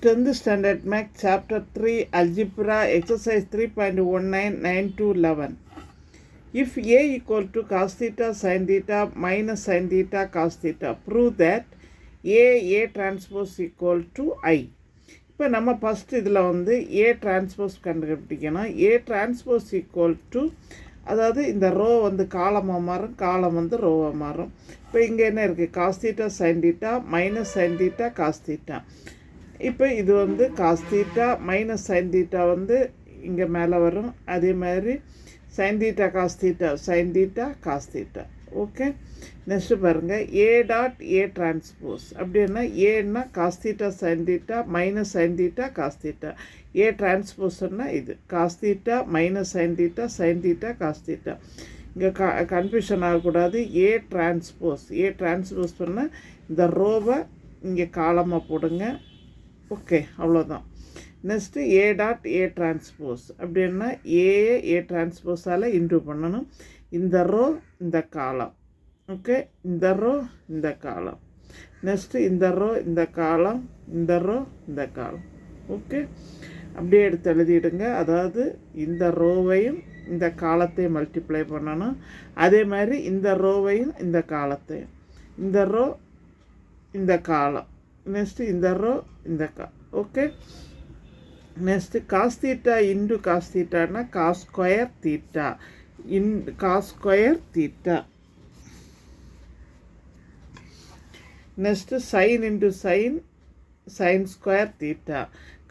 10th Standard Math Chapter 3 Algebra Exercise 3.19 9 to 11. If A equal to cos theta sin theta minus sin theta cos theta, prove that A transpose equal to I. இப்போ நம்ம first இதில் வந்து A transpose கண்டுபிடிக்கணும். A transpose equal to, அதாவது இந்த row வந்து காலமாக மாறும், காலம் வந்து ரோவாக மாறும். இப்போ இங்கே என்ன இருக்குது, cos theta sine theta minus sine theta cos theta. இப்போ இது வந்து cos theta minus sine theta வந்து இங்கே மேலே வரும். அதே மாதிரி sine theta cos theta sine theta cos theta. Okay, next பாருங்கள், ஏ டாட் ஏ டிரான்ஸ்போஸ் அப்படின்னா ஏன்னா cos theta sine theta minus sine theta cos theta. A டிரான்ஸ்போஸ்ன்னா இது cos theta minus sine theta sine theta cos theta. இங்கே confusion ஆகக்கூடாது. A transpose பண்ணால் இந்த ரோவை இங்கே காலமாக போடுங்க. ஓகே, அவ்வளோதான். Next A dot A transpose அப்படின்னா ஏ டிரான்ஸ்போஸால் இன்டூ பண்ணணும். இந்த ரோ இந்த காலம். ஓகே, இந்த ரோ இந்த காலம். நெக்ஸ்ட்டு இந்த ரோ இந்த காலம், இந்த ரோ இந்த காலம். ஓகே, அப்படியே எடுத்து எழுதிடுங்க. அதாவது இந்த ரோவையும் இந்த காலத்தையும் மல்டிப்ளை பண்ணணும். அதே மாதிரி இந்த ரோவையும் இந்த காலத்தையும். இந்த ரோ இந்த காலம். நெக்ஸ்ட்டு இந்த ரோ இந்த okay. Next cos theta into cos தீட்டானா cos square theta cos square theta. Next sine into sine sine square theta.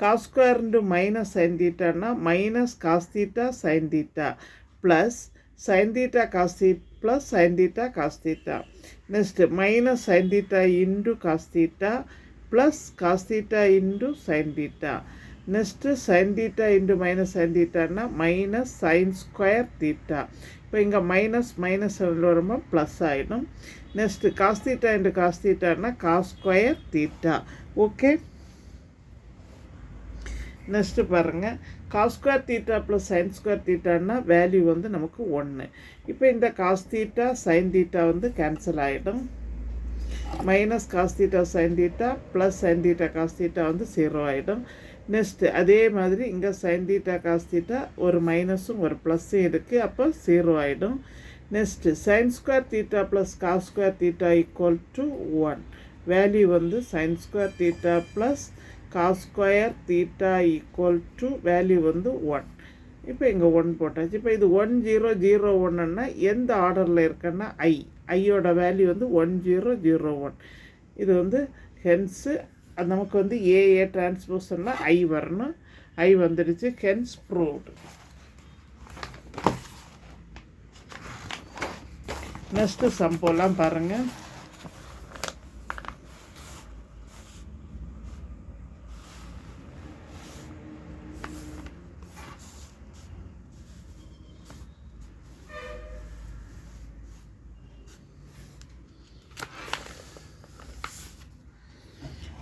Cos square into minus sine தீட்டானா minus cos theta sine theta plus sine theta cos theta plus sine theta cos theta. Next minus sine theta into cos theta plus cos theta into sine theta. Next sine theta into minus sine தீட்டானா minus sine square theta. இப்போ இங்கே minus minus வரும்போது plus ஆகிடும். Next cos theta into cos தீட்டானா cos square theta. Okay, next பாருங்கள், cos square theta plus sine square தீட்டானா value வந்து நமக்கு 1. இப்போ இந்த காஸ் தீட்டா சைன் தீட்டா வந்து கேன்சல் ஆகிடும். Minus cos theta sine theta plus sine theta cos theta வந்து 0 ஆகிடும். நெக்ஸ்ட்டு அதே மாதிரி இங்கே சைன் தீட்டா காஸ் தீட்டா ஒரு மைனஸும் ஒரு ப்ளஸ்ஸும் இருக்குது, அப்போ 0 ஆகிடும். Next sine square theta plus cos square theta equal to 1. Value வந்து sine square theta plus cos square theta equal to value வந்து 1. இப்போ இங்கே 1 போட்டாச்சு. இப்போ இது 1 0 0 1ன்னா எந்த ஆர்டரில் இருக்குன்னா ஐயோட வேல்யூ வந்து 1 0 0 1. இது வந்து ஹென்ஸு நமக்கு வந்து ஏ டிரான்ஸ்போஸ்னா ஐ வரணும். ஐ வந்துடுச்சு, ஹென்ஸ் ப்ரூவ்டு. நெக்ஸ்ட்டு சம் போலாம் பாருங்கள்.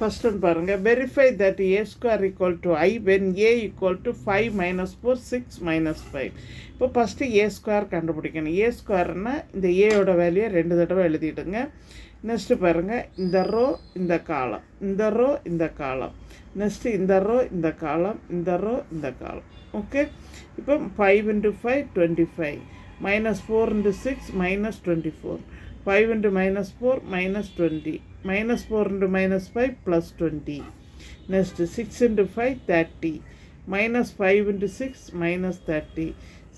ஃபர்ஸ்ட் ஒன்று பாருங்கள், verify that A square equal to I when A equal to 5 minus 4 6 minus 5. இப்போ ஃபஸ்ட்டு ஏ ஸ்கொயர் கண்டுபிடிக்கணும். ஏ ஸ்கொயர்னா இந்த ஏயோட வேல்யூயை 2 தடவை எழுதிடுங்க. நெக்ஸ்ட்டு பாருங்கள், இந்த ரோ இந்த காலம், இந்த ரோ இந்த காலம். நெக்ஸ்ட்டு இந்த ரோ இந்த காலம், இந்த ரோ இந்த காலம். ஓகே, இப்போ 5 × 5 25 minus 4 × 6 minus 24. 5 × minus 4 minus 20. Minus 4 × minus 5 plus 20. Next 6 × 5 30. Minus 5 × 6 minus 30.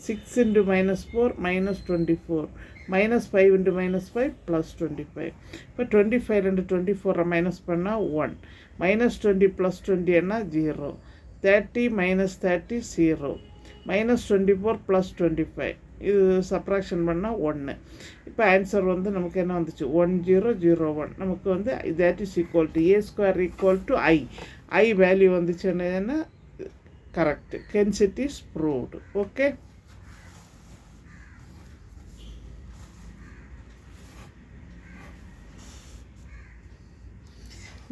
6 × minus 4 minus 24. Minus 5 × minus 5 plus 25. இப்போ 25 × 24 மைனஸ் பண்ணால் 1. Minus 20 plus 20 என்ன 0. 30 minus 30 0. Minus 24 plus 25. இது சப்ராக்ஷன் பண்ணால் 1. இப்போ ஆன்சர் வந்து நமக்கு என்ன வந்துச்சு 1 0 0 1. நமக்கு வந்து that is equal to A square equal to I value வந்துச்சுன்னா correct. Hence it is proved. Okay,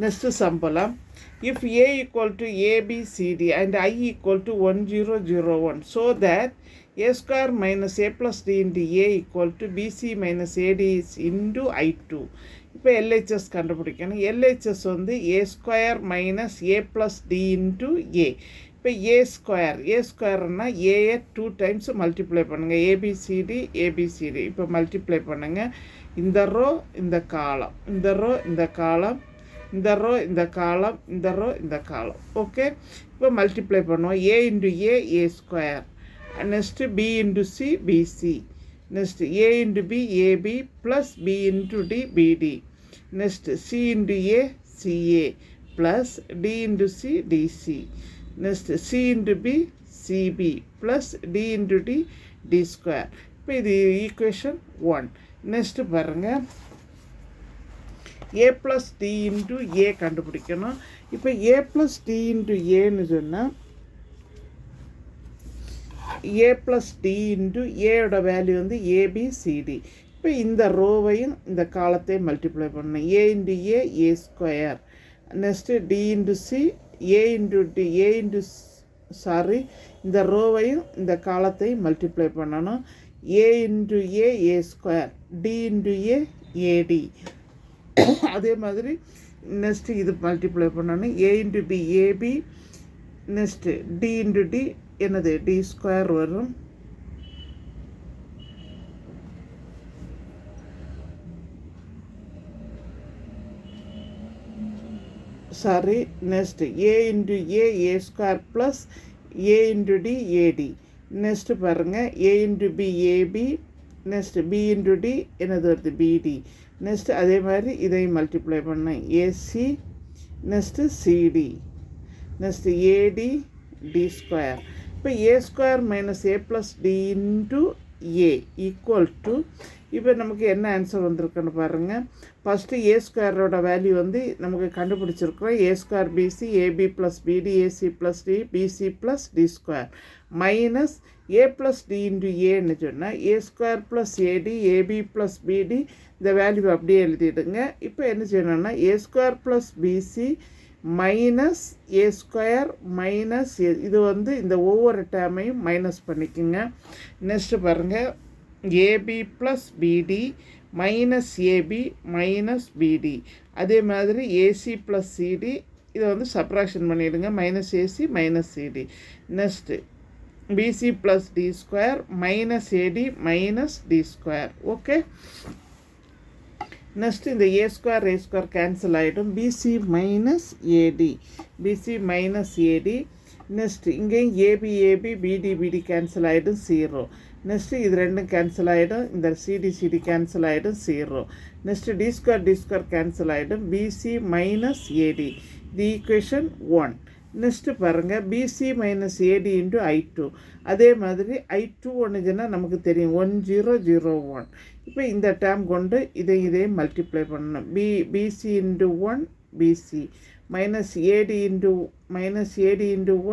next சம்பளம். If A equal to ABCD and I equal to 1 0 0 1, so that A square minus A plus D into A equal to BC minus AD is into I2. இப்போ LHS கண்டுபிடிக்கணும். LHS வந்து ஏ square minus A plus D into ஏ. இப்போ ஏ ஸ்கொயர்னா ஏயை 2 times multiply பண்ணுங்கள். ABCD இப்போ multiply பண்ணுங்கள். இந்த row இந்த காலம், இந்த ரோ இந்த காலம், இந்த ரோ இந்த காலம், இந்த ரோ இந்த காலம். ஓகே, இப்போ மல்டிப்ளை பண்ணுவோம். A into A square, next B into C BC, next A into B AB plus B into D BD, next C into A CA plus D into C DC, next C into B CB plus D into D D square. இப்போ இது equation 1. Next பாருங்கள், A plus D into A கண்டுபிடிக்கணும். இப்போ A plus D into ஏன்னு சொன்னால் A plus D into ஏயோட value வந்து ABCD. இப்போ இந்த ரோவையும் இந்த காலத்தையும் மல்டிப்ளை பண்ணணும். A into A square, next D into C A into D இந்த ரோவையும் இந்த காலத்தையும் மல்டிப்ளை பண்ணணும். A into A square, D into AD. அதே மாதிரி நெக்ஸ்ட்டு இது மல்டிப்ளை பண்ணணும். A into B AB, next D into D என்னது டி ஸ்கொயர் வரும். Next A into A square plus A into D AD. Next பாருங்கள், A into B AB, next B into D என்னது வருது BD. Next அதே மாதிரி இதையும் multiply பண்ணேன். AC, next CD, next AD D square. இப்போ A square minus A plus D into A equal to, இப்போ நமக்கு என்ன ஆன்சர் வந்திருக்குன்னு பாருங்கள். ஃபஸ்ட்டு ஏ ஸ்கொயரோட வேல்யூ வந்து நமக்கு கண்டுபிடிச்சிருக்கிறோம். A square BC AB plus BD AC plus D BC plus D square minus A plus D into ஏன்னு சொன்னால் A square plus AD AB plus BD இந்த வேல்யூ அப்படியே எழுதிடுங்க. இப்போ என்ன செய்யணும்னா A square plus BC minus A square minus இது வந்து இந்த ஒவ்வொரு டேமையும் மைனஸ் பண்ணிக்கோங்க. நெக்ஸ்ட்டு பாருங்கள், AB plus BD minus AB minus BD. அதே மாதிரி ஏசி ப்ளஸ் சிடி இதை வந்து சப்ராக்ஷன் பண்ணிவிடுங்க. Minus AC minus CD. Next BC plus D square minus AD minus D square. Okay, next இந்த ஏ ஸ்கொயர் கேன்சல் ஆகிடும். BC minus AD. Next இங்கேயும் AB BD cancel ஆகிடும் 0. Next இது ரெண்டும் cancel ஆகிடும். இந்த சிடி கேன்சல் ஆகிடும் 0. நெக்ஸ்ட்டு டி ஸ்கொயர் கேன்சல் ஆகிடும். BC minus AD the equation 1. Next பாருங்கள், BC minus AD into I2. அதே மாதிரி I2 ஒன்றுச்சுன்னா நமக்கு தெரியும் 1001. இப்போ இந்த டேம் கொண்டு இதையும் மல்டிப்ளை பண்ணணும். PC into 1 PC minus AD into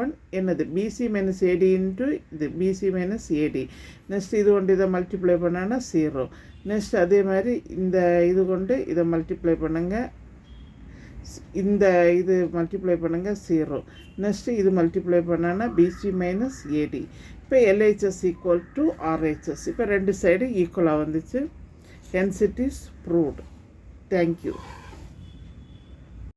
1 என்னது பிசி மைனஸ் ஏடி இன்ட்டு இது பிசி மைனஸ் ஏடி. நெக்ஸ்ட் இது கொண்டு இதை மல்டிப்ளை பண்ணான்னா 0. நெக்ஸ்ட் அதே மாதிரி இந்த இது கொண்டு இதை மல்டிப்ளை பண்ணுங்கள். இந்த இது மல்டிப்ளை பண்ணுங்கள் 0. நெக்ஸ்ட்டு இது மல்டிப்ளை பண்ணான்னா பிசி மைனஸ் ஏடி. இப்போ எல்ஹெச்எஸ் ஈக்குவல் டு ஆர்ஹெச்எஸ். இப்போ ரெண்டு சைடு ஈக்குவலாக வந்துச்சு. Hence it is proved. Thank you.